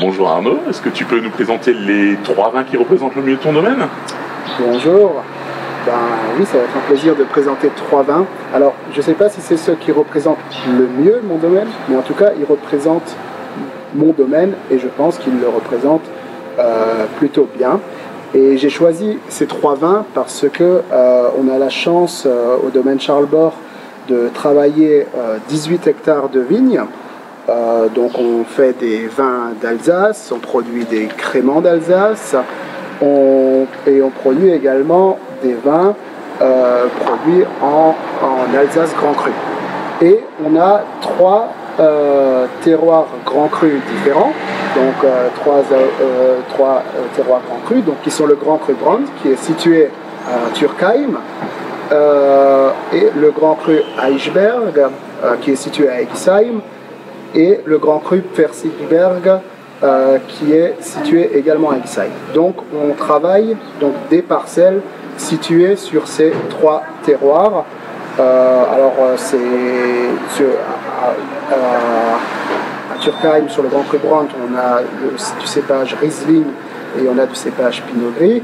Bonjour Arnaud, est-ce que tu peux nous présenter les 3 vins qui représentent le mieux ton domaine? Bonjour, oui, ça va être un plaisir de présenter 3 vins. Alors, je ne sais pas si c'est ceux qui représentent le mieux mon domaine, mais en tout cas, ils représentent mon domaine et je pense qu'ils le représentent plutôt bien. Et j'ai choisi ces 3 vins parce que on a la chance au domaine Charles-Bort de travailler 18 hectares de vignes. Donc on fait des vins d'Alsace, on produit des créments d'Alsace et on produit également des vins produits en Alsace Grand Cru. Et on a 3 terroirs Grand Cru différents, donc 3 terroirs Grand Cru, donc qui sont le Grand Cru Brand qui est situé à Turkheim, et le Grand Cru Eichberg qui est situé à Exheim, et le Grand Cru Pfälzerberg qui est situé également à Exheim. Donc on travaille donc des parcelles situées sur ces 3 terroirs. C'est à Turkheim, sur le Grand Cru Brand, on a du cépage Riesling et on a du cépage Pinot Gris.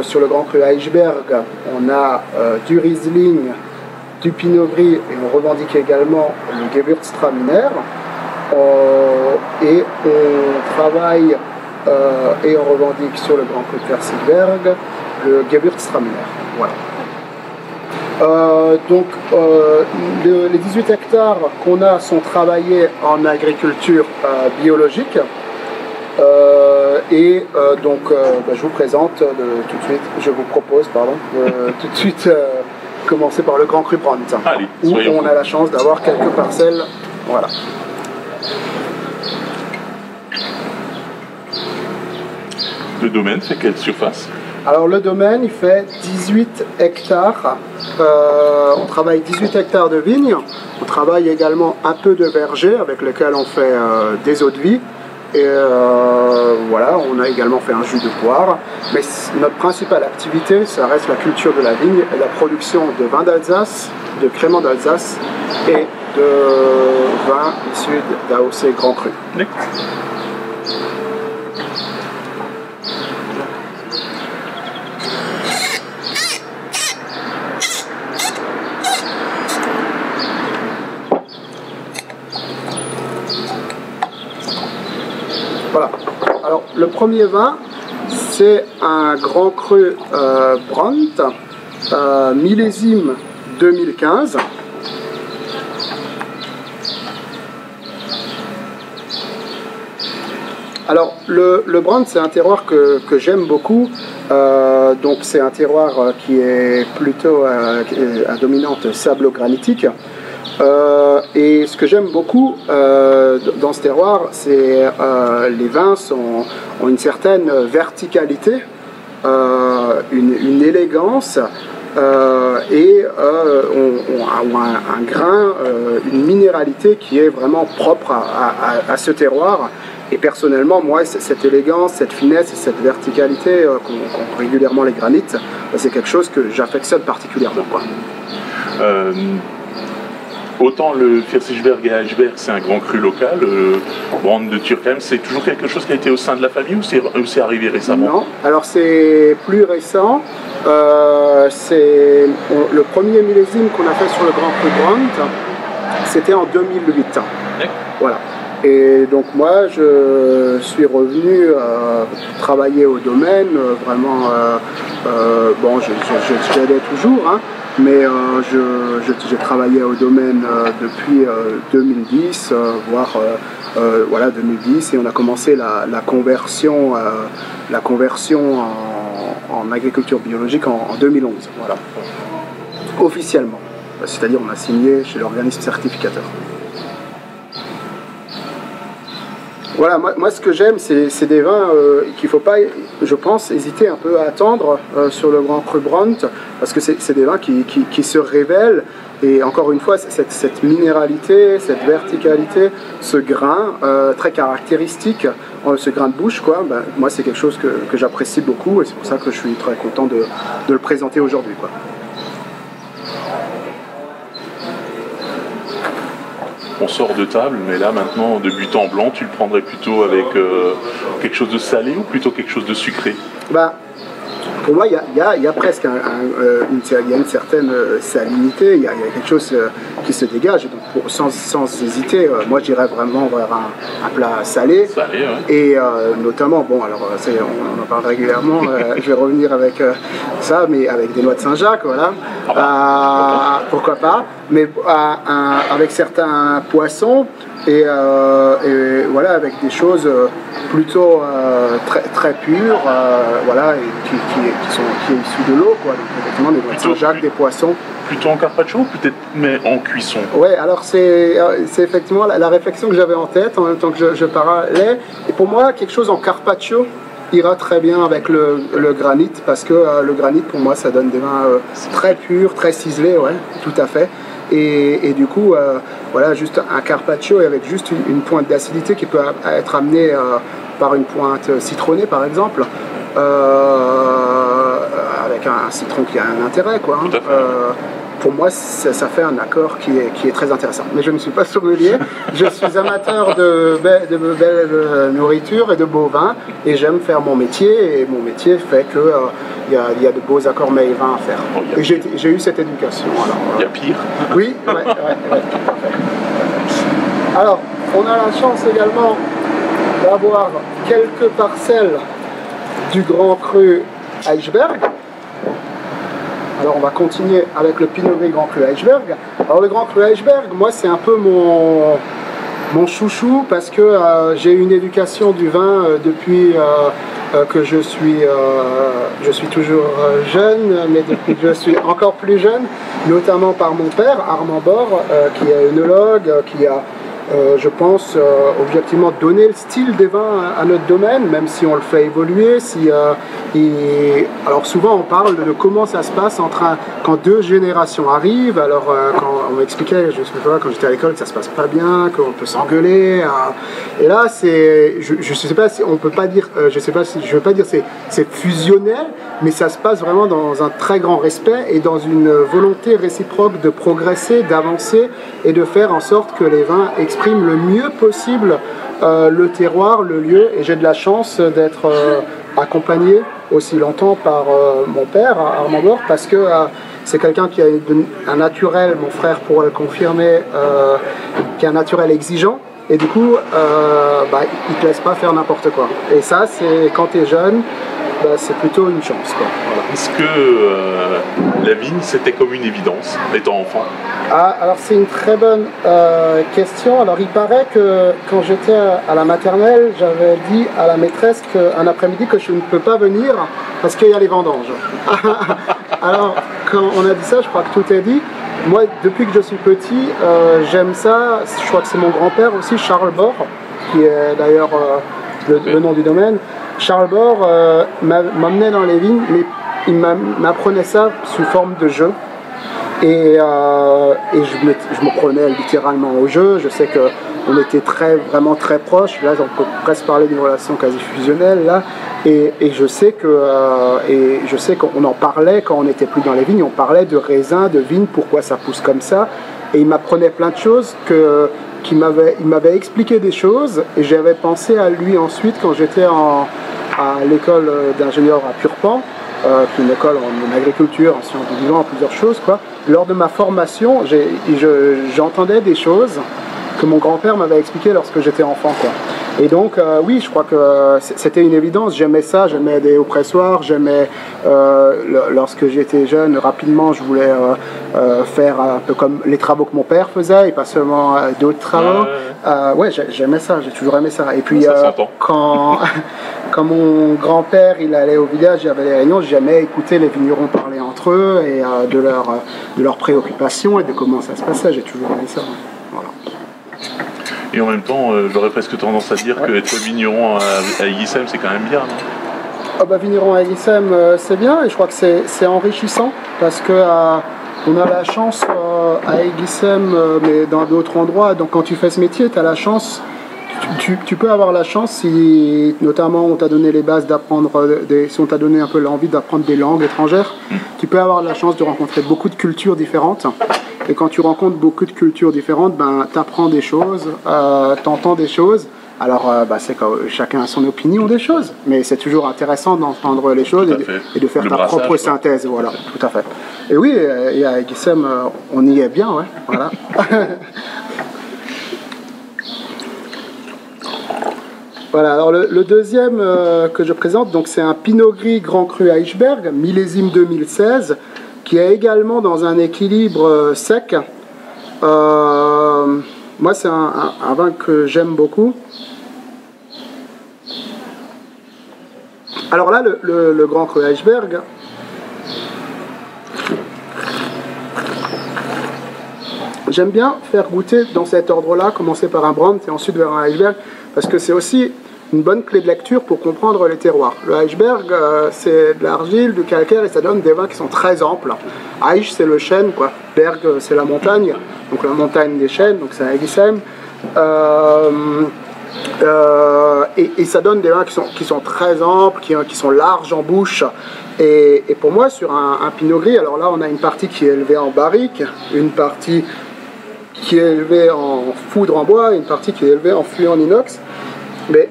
Sur le Grand Cru Eichberg, on a du Riesling, du Pinot Gris, et on revendique également le Gewürztraminer. Et on travaille et on revendique sur le Grand Cru Pfälzerberg le Gewürztraminer. Voilà. Les 18 hectares qu'on a sont travaillés en agriculture biologique. Je vous présente tout de suite, je vous propose, tout de suite commencer par le Grand Cru Brand, où on a la chance d'avoir quelques parcelles. Voilà. Le domaine fait quelle surface? Alors le domaine, il fait 18 hectares. On travaille 18 hectares de vignes. On travaille également un peu de verger avec lequel on fait des eaux de vie. Et voilà, on a également fait un jus de poire. Mais notre principale activité, ça reste la culture de la vigne et la production de vins d'Alsace, de créments d'Alsace et de vins issus d'AOC Grand Cru. Voilà. Alors, le premier vin, c'est un Grand Cru Brandt, millésime 2015. Alors, le Brandt, c'est un terroir que j'aime beaucoup. Donc, c'est un terroir qui est plutôt à dominante sablo-granitique. Et ce que j'aime beaucoup dans ce terroir, c'est les vins ont une certaine verticalité, une élégance et ont un grain, une minéralité qui est vraiment propre à ce terroir. Et personnellement, moi, cette élégance, cette finesse et cette verticalité qu'ont régulièrement les granites, c'est quelque chose que j'affectionne particulièrement, quoi. Autant le Pfälzerberg et Eichberg, c'est un grand cru local, le Brand de Turkheim, c'est toujours quelque chose qui a été au sein de la famille ou c'est arrivé récemment? Non, alors c'est plus récent. Le premier millésime qu'on a fait sur le Grand Cru Brand, c'était en 2008. Voilà. Et donc moi, je suis revenu travailler au domaine, vraiment, j'y allais toujours, hein, mais j'ai travaillé au domaine depuis 2010, voire 2010, et on a commencé la conversion en agriculture biologique en 2011, voilà, officiellement. C'est-à-dire on a signé chez l'organisme certificateur. Voilà, moi ce que j'aime, c'est des vins qu'il ne faut pas, je pense, hésiter un peu à attendre sur le Grand Cru Brandt, parce que c'est des vins qui se révèlent, et encore une fois, cette minéralité, cette verticalité, ce grain très caractéristique, ce grain de bouche, quoi, moi c'est quelque chose que j'apprécie beaucoup, et c'est pour ça que je suis très content de le présenter aujourd'hui, quoi. on sort de table, mais là maintenant, de but en blanc, tu le prendrais plutôt avec quelque chose de salé ou plutôt quelque chose de sucré? Bah, pour moi, il y a presque une certaine salinité, il y a quelque chose qui se dégage. Et donc, sans hésiter, moi j'irais vraiment vers un plat salé. Salé, ouais. Et notamment, bon, alors on en parle régulièrement, je vais revenir avec ça, mais avec des noix de Saint-Jacques, voilà. Pourquoi pas. Mais avec certains poissons. Et voilà, avec des choses plutôt très pures, voilà, et qui est issues de l'eau, quoi. Donc effectivement des noix de Saint-Jacques, des poissons. Plutôt en carpaccio ou peut-être mais en cuisson? Ouais, alors c'est effectivement la réflexion que j'avais en tête en même temps que je parlais. Et pour moi, quelque chose en carpaccio ira très bien avec le granit, parce que le granit, pour moi, ça donne des vins très purs, très ciselés, ouais, tout à fait. Et du coup, voilà, juste un carpaccio et avec juste une pointe d'acidité qui peut être amenée par une pointe citronnée, par exemple, avec un citron qui a un intérêt, quoi. Hein. Pour moi, ça fait un accord qui est très intéressant. Mais je ne suis pas sommelier, je suis amateur de belle nourriture et de beaux vins, et j'aime faire mon métier, et mon métier fait que il y a de beaux accords mets et vins à faire. Et j'ai eu cette éducation. Il y a pire. Oui, ouais, parfait. Alors, on a la chance également d'avoir quelques parcelles du Grand Cru Eichberg. Alors on va continuer avec le Pinot Gris Grand Cru Eichberg. Alors le Grand Cru Eichberg, moi c'est un peu mon chouchou, parce que j'ai eu une éducation du vin depuis que je suis toujours jeune, mais depuis que je suis encore plus jeune, notamment par mon père, Armand Bord, qui est œnologue, qui a je pense objectivement donner le style des vins à notre domaine, même si on le fait évoluer. Alors souvent on parle de comment ça se passe quand deux générations arrivent. Alors quand on m'expliquait, je sais pas, quand j'étais à l'école, que ça se passe pas bien, qu'on peut s'engueuler. Et là je sais pas si on peut pas dire, je veux pas dire c'est fusionnel, mais ça se passe vraiment dans un très grand respect et dans une volonté réciproque de progresser, d'avancer et de faire en sorte que les vins exprime le mieux possible le terroir, le lieu, et j'ai de la chance d'être accompagné aussi longtemps par mon père, Armand Bord, parce que c'est quelqu'un qui a un naturel, mon frère pourrait le confirmer, qui a un naturel exigeant, et du coup, il ne te laisse pas faire n'importe quoi. Et ça, c'est quand tu es jeune, c'est plutôt une chance, quoi. Voilà. Est-ce que la vigne, c'était comme une évidence, étant enfant? Alors c'est une très bonne question. Alors il paraît que quand j'étais à la maternelle, j'avais dit à la maîtresse qu'un après-midi que je ne peux pas venir parce qu'il y a les vendanges. Alors quand on a dit ça, je crois que tout est dit. Moi, depuis que je suis petit, j'aime ça. Je crois que c'est mon grand-père aussi, Charles Bord, qui est d'ailleurs le nom du domaine. Charles Bord m'emmenait dans les vignes, mais il m'apprenait ça sous forme de jeu. Et je me prenais littéralement au jeu. Je sais qu'on était vraiment très proches. Là, on peut presque parler d'une relation quasi fusionnelle. Là. Et je sais qu'on en parlait quand on n'était plus dans les vignes. On parlait de raisins, de vignes, pourquoi ça pousse comme ça. Et il m'apprenait plein de choses il m'avait expliqué des choses. Et j'avais pensé à lui ensuite quand j'étais à l'école d'ingénieur à Purpan. Qui est une école en agriculture, en sciences du vivant, en plusieurs choses, quoi. Lors de ma formation, j'entendais des choses que mon grand-père m'avait expliquées lorsque j'étais enfant, quoi. Et donc, oui, je crois que c'était une évidence. J'aimais ça, j'aimais des hauts pressoirs, j'aimais, lorsque j'étais jeune, rapidement, je voulais faire un peu comme les travaux que mon père faisait, et pas seulement d'autres travaux. Ouais, j'aimais ça, j'ai toujours aimé ça. Et puis, quand mon grand-père il allait au village, il y avait des réunions, j'aimais écouter les vignerons parler entre eux et de leurs préoccupations et de comment ça se passait. J'ai toujours aimé ça. Voilà. Et en même temps, j'aurais presque tendance à dire que être vigneron à Aiguissem, c'est quand même bien, non? Vigneron à Aiguissem, c'est bien, et je crois que c'est enrichissant parce que on a la chance à Aiguissem, mais dans d'autres endroits. Donc quand tu fais ce métier, tu as la chance tu peux avoir la chance si, notamment, on t'a donné les bases d'apprendre, si on t'a donné un peu l'envie d'apprendre des langues étrangères, tu peux avoir la chance de rencontrer beaucoup de cultures différentes. Et quand tu rencontres beaucoup de cultures différentes, ben, tu apprends des choses, tu entends des choses. Alors, c'est que chacun a son opinion des choses, mais c'est toujours intéressant d'entendre les choses et de faire ta propre synthèse. Voilà, tout à fait. Et oui, et à Guissem, on y est bien, ouais. Voilà. Voilà, alors le deuxième que je présente, donc c'est un Pinot Gris Grand Cru Eichberg, millésime 2016, qui est également dans un équilibre sec. Moi, c'est un vin que j'aime beaucoup. Alors là, le Grand Cru Eichberg, j'aime bien faire goûter dans cet ordre-là, commencer par un Brandt et ensuite vers un Eichberg, parce que c'est aussi une bonne clé de lecture pour comprendre les terroirs. Le Eichberg, c'est de l'argile, du calcaire, et ça donne des vins qui sont très amples. Eich, c'est le chêne, quoi. Berg, c'est la montagne, donc la montagne des chênes, donc c'est un Guissem. Et ça donne des vins qui sont très amples, qui sont larges en bouche. Et pour moi, sur un Pinot Gris, alors là, on a une partie qui est élevée en barrique, une partie qui est élevée en foudre en bois, et une partie qui est élevée en fût en inox. Mais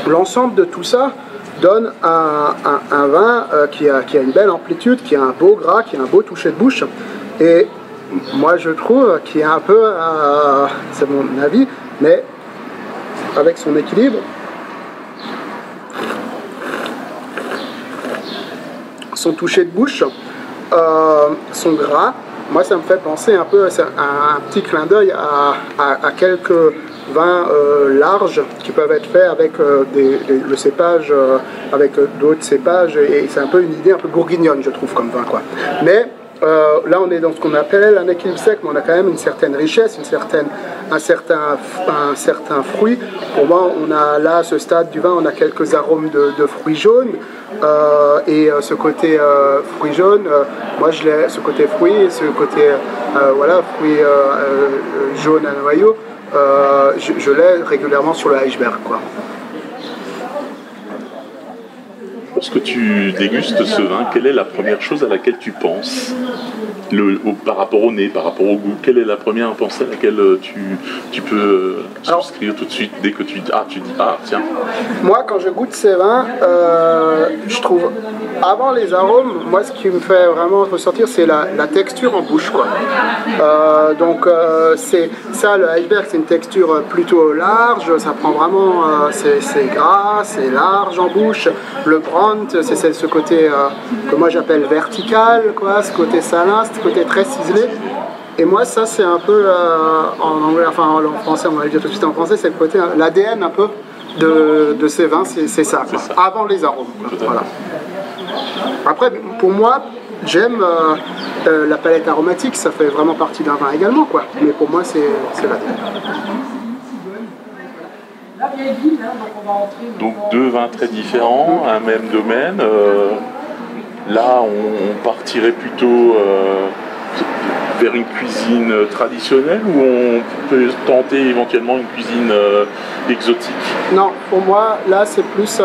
l'ensemble de tout ça donne un vin qui a une belle amplitude, qui a un beau gras, qui a un beau toucher de bouche. Et moi, je trouve qu'il est un peu, c'est mon avis, mais avec son équilibre, son toucher de bouche, son gras, moi ça me fait penser un peu à un petit clin d'œil à quelques vins larges qui peuvent être faits avec le cépage, avec d'autres cépages, et c'est un peu une idée un peu bourguignonne, je trouve, comme vin, quoi. Mais là, on est dans ce qu'on appelle un équilibre sec, mais on a quand même une certaine richesse, un certain fruit. Pour moi, on a là, à ce stade du vin, on a quelques arômes de fruits jaunes. Et ce côté fruits jaunes, moi, ce côté fruit, ce côté fruits jaunes à noyau, je l'ai régulièrement sur le Eichberg, quoi. Lorsque tu dégustes ce vin, quelle est la première chose à laquelle tu penses par rapport au nez, par rapport au goût? Quelle est la première pensée à laquelle tu peux souscrire tout de suite dès que tu dis tiens. Moi, quand je goûte ces vins, je trouve, avant les arômes, moi ce qui me fait vraiment ressortir, c'est la texture en bouche, quoi. C'est ça, le Eichberg, c'est une texture plutôt large, ça prend vraiment, c'est gras, c'est large en bouche. Le Brandt, c'est ce côté que moi j'appelle vertical, quoi, ce côté salin, ce côté très ciselé. Et moi, ça, c'est un peu, en anglais, enfin en français, on va le dire tout de suite en français, c'est le côté, l'ADN un peu de ces vins, c'est ça, quoi, avant les arômes. Voilà. Après, pour moi, j'aime la palette aromatique, ça fait vraiment partie d'un vin également, quoi. Mais pour moi, c'est l'ADN. Donc deux vins très différents, un même domaine. Là, on partirait plutôt vers une cuisine traditionnelle ou on peut tenter éventuellement une cuisine exotique? Non, pour moi, là, c'est plus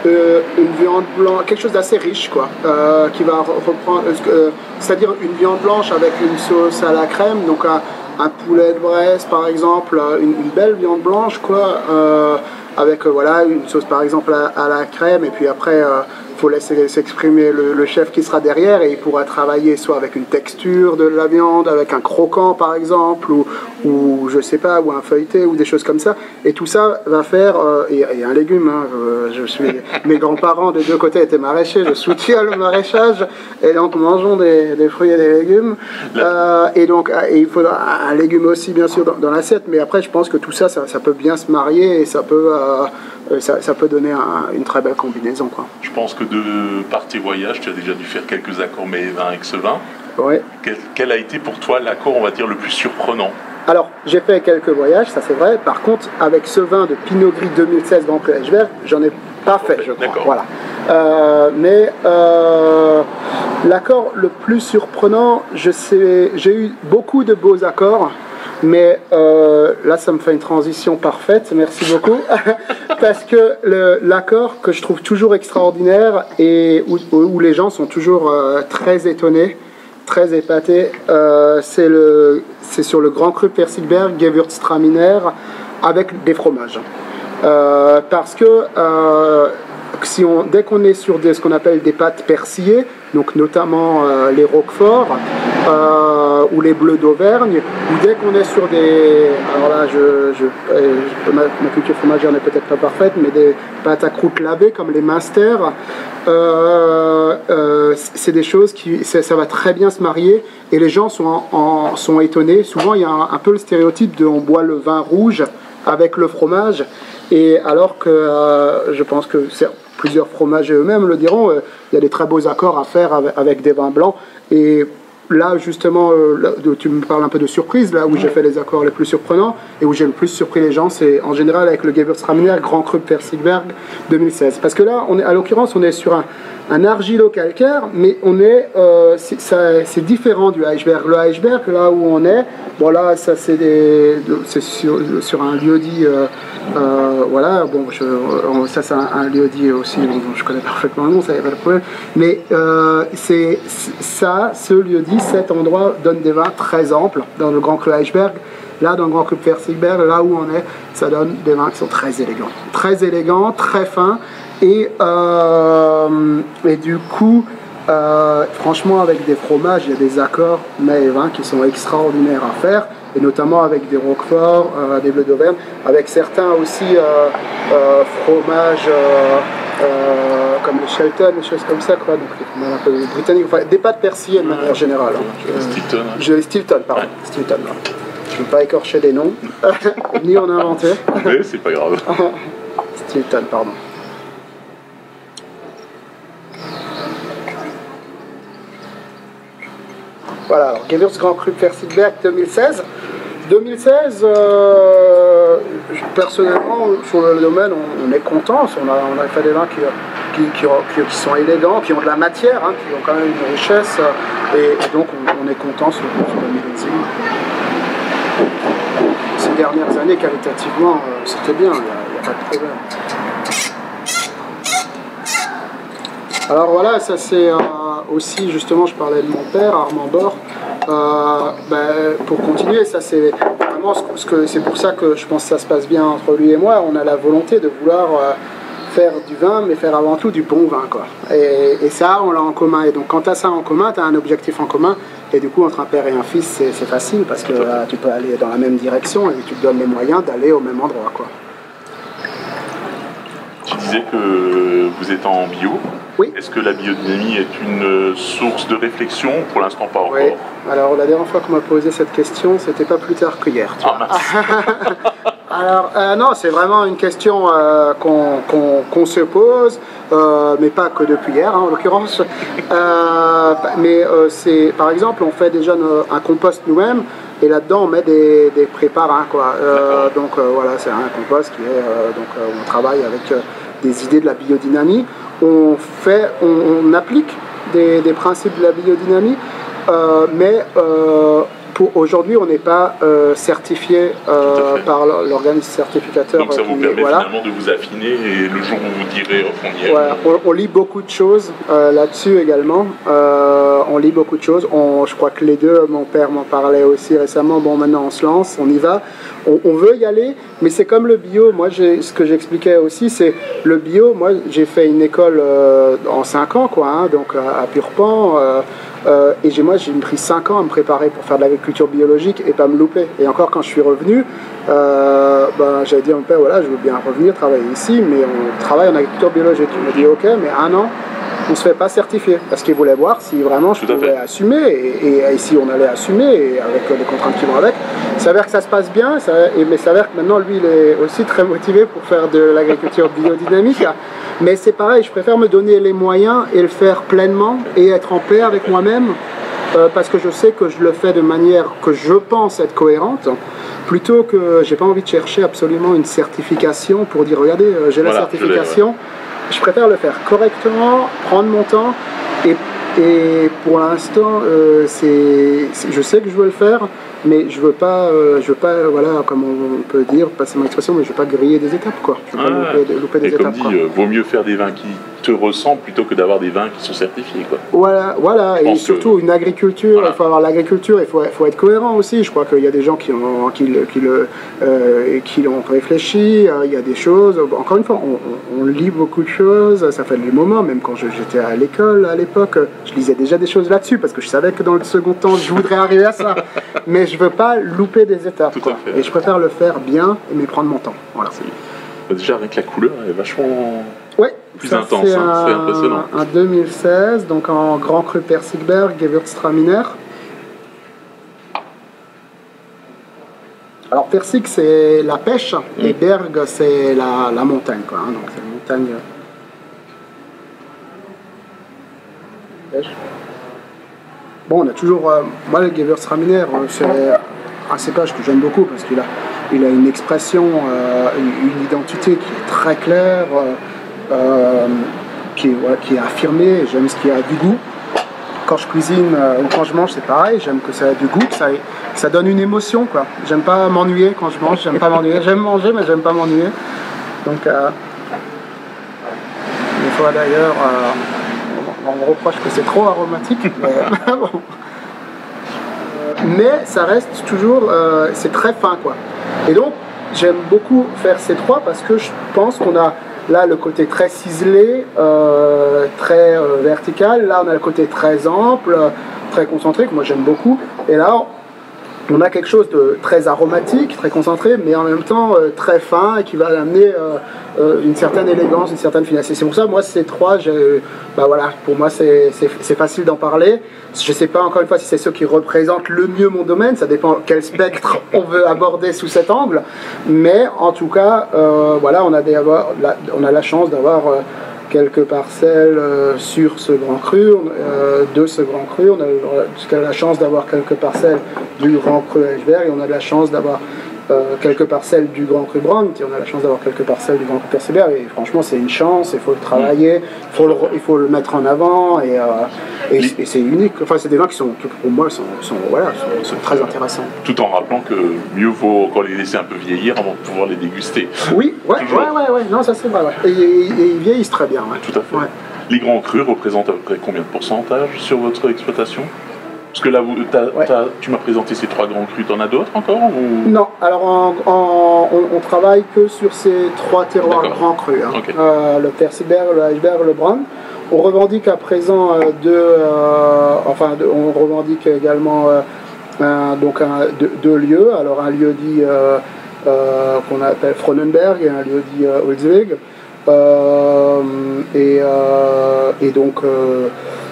une viande blanche, quelque chose d'assez riche, quoi, qui va reprendre, c'est-à-dire une viande blanche avec une sauce à la crème, donc un poulet de Bresse par exemple, une belle viande blanche, quoi, avec une sauce par exemple à la crème, et puis après il faut laisser s'exprimer le chef qui sera derrière, et il pourra travailler soit avec une texture de la viande, avec un croquant par exemple, ou je sais pas, ou un feuilleté, ou des choses comme ça, et tout ça va faire, et un légume, hein, mes grands-parents des deux côtés étaient maraîchers, je soutiens le maraîchage, et donc mangeons des fruits et des légumes, et donc il faudra un légume aussi bien sûr dans l'assiette, mais après je pense que tout ça, ça peut bien se marier, et ça peut donner une très belle combinaison, quoi. Je pense que par tes voyages, tu as déjà dû faire quelques accords mets et vins avec ce vin. Ouais. Quel a été pour toi l'accord, on va dire, le plus surprenant? Alors, j'ai fait quelques voyages, ça c'est vrai. Par contre, avec ce vin de Pinot Gris 2016 Grand Cru Eichberg, j'en ai pas fait, je crois. Voilà. Mais l'accord le plus surprenant, j'ai eu beaucoup de beaux accords. Mais là, ça me fait une transition parfaite, merci beaucoup, parce que l'accord que je trouve toujours extraordinaire et où les gens sont toujours très étonnés, très épatés, c'est sur le Grand Cru Persigberg Gewürztraminer avec des fromages. Parce que dès qu'on est sur ce qu'on appelle des pâtes persillées, donc notamment les Roquefort ou les Bleus d'Auvergne, ou dès qu'on est sur des... Alors là, ma culture fromagère n'est peut-être pas parfaite, mais des pâtes à croûte lavée comme les Munster, c'est des choses ça va très bien se marier et les gens sont étonnés. Souvent, il y a un peu le stéréotype de on boit le vin rouge avec le fromage, et alors que je pense que plusieurs fromagers eux-mêmes le diront, il y a des très beaux accords à faire avec des vins blancs. Et là, justement, tu me parles un peu de surprise, là où j'ai fait les accords les plus surprenants et où j'ai le plus surpris les gens, c'est en général avec le Gewürztraminer Grand Cru Persigberg 2016. Parce que là, à l'occurrence, on est sur un argilo-calcaire, mais c'est différent du Eichberg. Le Eichberg, là où on est, voilà, ça c'est sur un lieu-dit, voilà, bon, ça c'est un lieu-dit aussi, dont je connais parfaitement le nom, ça n'y a pas de problème, mais ce lieu-dit, cet endroit donne des vins très amples dans le Grand Cru Eichberg. Là, dans le Grand Cru Persigberg, là où on est, ça donne des vins qui sont très élégants, très fins. Et du coup, franchement, avec des fromages, il y a des accords mets et vins qui sont extraordinaires à faire, et notamment avec des Roquefort, des Bleus d'Auvergne, avec certains aussi fromages comme les Shelton, des choses comme ça, quoi. Donc un peu britannique, enfin, des pâtes persillées de manière générale. Stilton, pardon. Ouais. Stilton, là. Je ne veux pas écorcher des noms, ni en inventer. Mais c'est pas grave. Stilton, pardon. Voilà, alors Gewürz Grand Cru Persigberg 2016. 2016, personnellement, sur le domaine, on est content. On a fait des vins qui sont élégants, qui ont de la matière, hein, qui ont quand même une richesse. Et donc, on est content sur le millésime. Ces dernières années, qualitativement, c'était bien, il n'y a pas de problème. Alors voilà, ça c'est aussi, justement, je parlais de mon père, Armand Bord. Pour continuer, ça c'est vraiment c'est pour ça que je pense que ça se passe bien entre lui et moi. On a la volonté de vouloir faire du vin, mais faire avant tout du bon vin, quoi. Et ça, on l'a en commun. Et donc quand tu as ça en commun, tu as un objectif en commun. Et du coup, entre un père et un fils, c'est facile parce que tu peux aller dans la même direction et tu te donnes les moyens d'aller au même endroit, quoi. Tu disais que vous êtes en bio. Oui. Est-ce que la biodynamie est une source de réflexion? Pour l'instant, pas encore. Oui. Alors, la dernière fois qu'on m'a posé cette question, c'était pas plus tard qu'hier. Alors, non, c'est vraiment une question qu'on se pose, mais pas que depuis hier, hein, en l'occurrence. C'est, par exemple, on fait déjà un compost nous-mêmes, et là-dedans, on met des préparants, quoi. Donc, voilà, c'est un compost qui est... on travaille avec des idées de la biodynamie. On applique des principes de la biodynamie, mais aujourd'hui, on n'est pas certifié par l'organisme certificateur. Donc ça vous permet finalement de vous affiner et le jour où vous direz on y est. Voilà, on lit beaucoup de choses là-dessus également. On lit beaucoup de choses. Je crois que les deux, mon père m'en parlait aussi récemment. Bon, maintenant on se lance, on y va. On veut y aller, mais c'est comme le bio. Moi, ce que j'expliquais aussi, c'est le bio. Moi, j'ai fait une école en 5 ans, quoi, hein, donc à Purpan. Et j'ai pris 5 ans à me préparer pour faire de l'agriculture biologique et pas me louper. Et encore, quand je suis revenu, j'avais dit à mon père, voilà, je veux bien revenir travailler ici, mais on travaille en agriculture biologique. Il m'a dit, ok, mais 1 an, on ne se fait pas certifier. Parce qu'il voulait voir si vraiment je pouvais assumer. Et ici, on allait assumer, et avec les contraintes qui vont avec. Il s'avère que ça se passe bien, mais il s'avère que maintenant, lui, il est aussi très motivé pour faire de l'agriculture biodynamique. Mais c'est pareil, je préfère me donner les moyens et le faire pleinement et être en paix avec moi-même, parce que je sais que je le fais de manière que je pense être cohérente, plutôt que j'ai pas envie de chercher absolument une certification pour dire regardez, j'ai la certification. Je préfère le faire correctement, prendre mon temps, et pour l'instant, je sais que je veux le faire, mais je veux pas, voilà, comme on peut dire, passer mon expression, mais je veux pas griller des étapes, quoi. Je veux pas louper des et comme étapes. dit, vaut mieux faire des vins qui te ressemblent plutôt que d'avoir des vins qui sont certifiés, quoi. Voilà, et surtout une agriculture, voilà. Il faut avoir l'agriculture, il faut être cohérent aussi. Je crois qu'il y a des gens qui ont réfléchi, il y a des choses, encore une fois, on lit beaucoup de choses, ça fait des moments, même quand j'étais à l'école à l'époque, je lisais déjà des choses là-dessus, parce que je savais que dans le second temps, je voudrais arriver à ça, mais je veux pas louper des étapes, Tout à fait. Et je préfère le faire bien, mais prendre mon temps, voilà. Déjà, avec la couleur, elle est vachement... Ouais, plus intense, c'est impressionnant. Un 2016, donc en Grand Cru Persigberg, Gewürztraminer. Alors Persig c'est la pêche et Berg c'est la montagne, quoi. Hein, donc c'est la montagne. Pêche. Bon, on a toujours. Moi, le Gewürztraminer, c'est un cépage que j'aime beaucoup parce qu'il a une expression, une identité qui est très claire. Qui est affirmé, j'aime ce qui a du goût. Quand je cuisine ou quand je mange, c'est pareil, j'aime que ça ait du goût, que ça donne une émotion, quoi. J'aime pas m'ennuyer quand je mange, j'aime pas m'ennuyer. J'aime manger, mais j'aime pas m'ennuyer. Donc, des fois d'ailleurs, on me reproche que c'est trop aromatique, mais bon. Mais ça reste toujours, c'est très fin, quoi. Et donc, j'aime beaucoup faire ces trois parce que je pense qu'on a là le côté très ciselé, très vertical. Là on a le côté très ample, très concentré, que moi j'aime beaucoup. Et là on a quelque chose de très aromatique, très concentré, mais en même temps très fin et qui va amener une certaine élégance, une certaine finesse. Et c'est pour ça, moi ces trois, voilà, pour moi c'est facile d'en parler. Je ne sais pas encore une fois si c'est ceux qui représentent le mieux mon domaine, ça dépend quel spectre on veut aborder sous cet angle, mais en tout cas, voilà, on a la chance d'avoir quelques parcelles sur ce grand cru, de ce grand cru, on a la chance d'avoir quelques parcelles du grand cru Eschberg, et on a de la chance d'avoir quelques parcelles du grand cru Brandt, et on a la chance d'avoir quelques parcelles du grand cru Persigberg, et franchement c'est une chance, il faut le travailler, il faut le mettre en avant, et c'est unique. Enfin c'est des vins qui pour moi sont très intéressants. Tout en rappelant que mieux vaut encore les laisser un peu vieillir avant de pouvoir les déguster. Oui, ouais, non ça c'est vrai, ouais. Et ils vieillissent très bien. Ouais. Tout à fait. Ouais. Les grands crus représentent à peu près combien de pourcentage sur votre exploitation? Parce que là, tu m'as présenté ces trois grands crus, t'en as d'autres encore ou... Non, alors on travaille que sur ces trois terroirs grands crus. Hein. Okay. Le Persigberg, le Eschberg, le Brandt. On revendique à présent on revendique également deux lieux. Alors un lieu dit qu'on appelle Fronnenberg et un lieu dit Holzweg. Et donc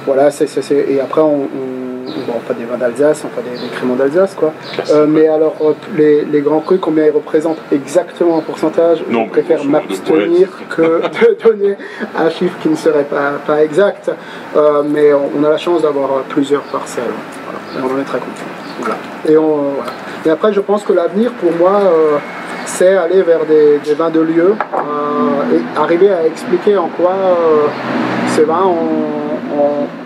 voilà, et après on fait des vins d'Alsace, on fait des créments d'Alsace, quoi. Mais alors les grands crus, combien ils représentent exactement en pourcentage, je préfère m'abstenir que de donner un chiffre qui ne serait pas exact. Mais on a la chance d'avoir plusieurs parcelles. Voilà. Et on en est très content. Voilà. Et après, je pense que l'avenir pour moi, c'est aller vers des vins de lieu et arriver à expliquer en quoi ces vins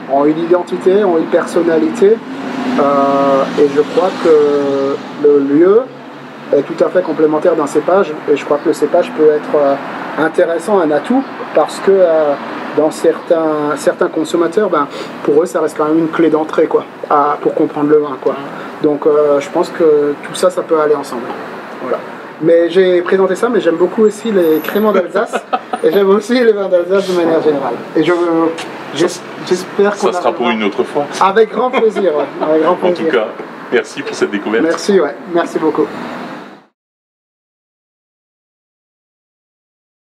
ont une identité, ont une personnalité. Et je crois que le lieu est tout à fait complémentaire d'un cépage. Et je crois que le cépage peut être intéressant, un atout, parce que dans certains consommateurs, pour eux, ça reste quand même une clé d'entrée, quoi, pour comprendre le vin, quoi. Donc je pense que tout ça, ça peut aller ensemble. Voilà. Mais j'ai présenté ça, mais j'aime beaucoup aussi les créments d'Alsace et j'aime aussi les vins d'Alsace de manière générale. Et j'espère qu'on ça sera pour une autre fois. Avec grand plaisir, ouais. Avec grand plaisir. En tout cas, merci pour cette découverte. Merci, ouais. Merci beaucoup.